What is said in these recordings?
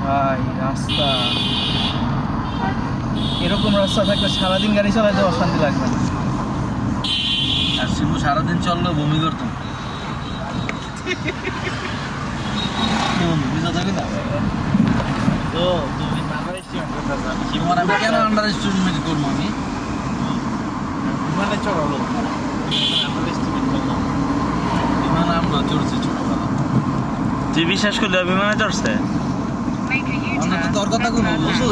ভাই রাস্তা এরকম রাস্তা থাকলে সারাদিন গাড়ি চালাতে অশান্তি লাগবে না। আর শিবু সারাদিন চললেও বমি করতো। বুঝা যাবে না তো তুমি আন্ডার এস্টিমেট করতেছ। শিবুর আমি কেন আন্ডার এস্টিমেট করবো? আমি বিমানে চড়ালো আন্ডার এস্টিমেট করলাম। বিমানে আমরা চড়ছি ছোটবেলা। তুই বিশ্বাস করলি বিমানে চড়ছে? আমরা তো তোর কথা কোনো বুঝো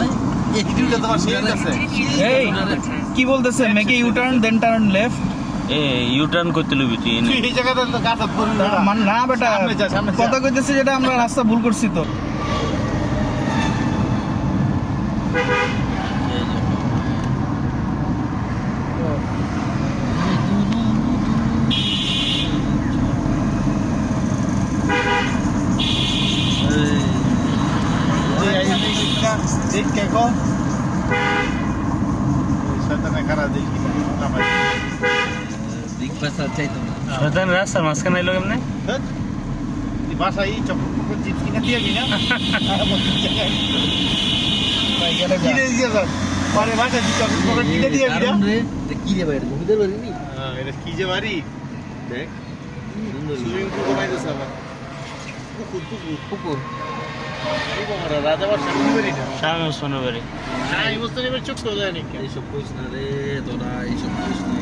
একটুটা তোমার শেষ আছে। এই কি বলতেছে? Make a U turn then turn left. A U turn করতে লবি তুই এনে। এই জায়গাটা তো গাটা পড়বে না বেটা। কথা কইতেছে যেটা আমরা রাস্তা ভুল করছি তো। শয়তান রাস্তার মাঝখানে এলো কেমনে? স্বামী ওসমানের বাড়ি। এইসব কইস না রে তোরা, এইসব কইস না।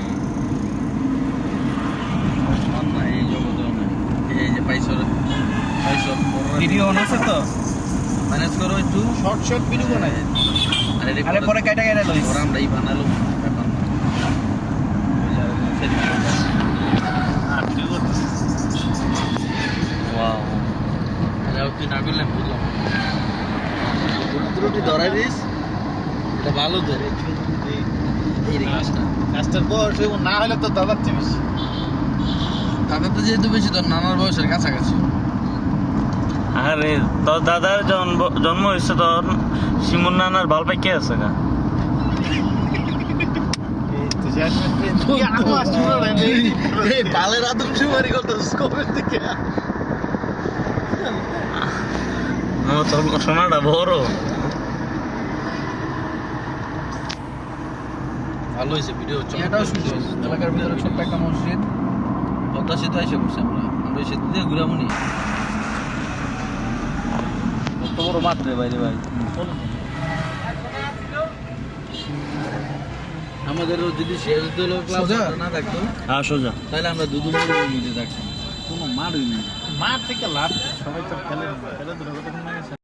এই জগতে এই যে পাইছো ভিডিও অন আছে তো? ম্যানেজ করো একটু। শর্ট ভিডিও বানাই। আরে পরে কাটা লইস। ওরা আমরাই বানালো ব্যাপার না। ওয়াও, আরে তুই না করলে বুঝলাম ত্রুটি ধরাই দিস, এটা ভালো তো। এই রে কাজটার বয়স না হলে তো দাদার চেয়ে বেশি। দাদা তো যেহেতু বেশি, তোর নানার বয়সের কাছাকাছি। আরে তোর দাদার জন্ম হয়েছে তোর শিমুর নানার বাল পাই কে আছে গা? বালের আদম শুমারি করতেছিস কবে থেকে? তোর সোনাটা বড়। ভালো হয়েছে ভিডিও। এটাও সুন্দর। এলাকার ভিতরে ছোট্ট একটা মসজিদ। পদ্মা সেতু এসে বসে আমরা ওই সেতু দিয়ে ঘুরামুনি। কত বড় মাঠ রে বাইরে ভাই। আমাদের যদি শেষ দল ক্লাস না থাকতো, হ্যাঁ সোজা, তাহলে আমরা দুদুমুর মধ্যে থাকতাম। কোনো মাঠই নেই। মাঠ থেকে লাভ সবাই তো খেলে খেলাধুলা করতে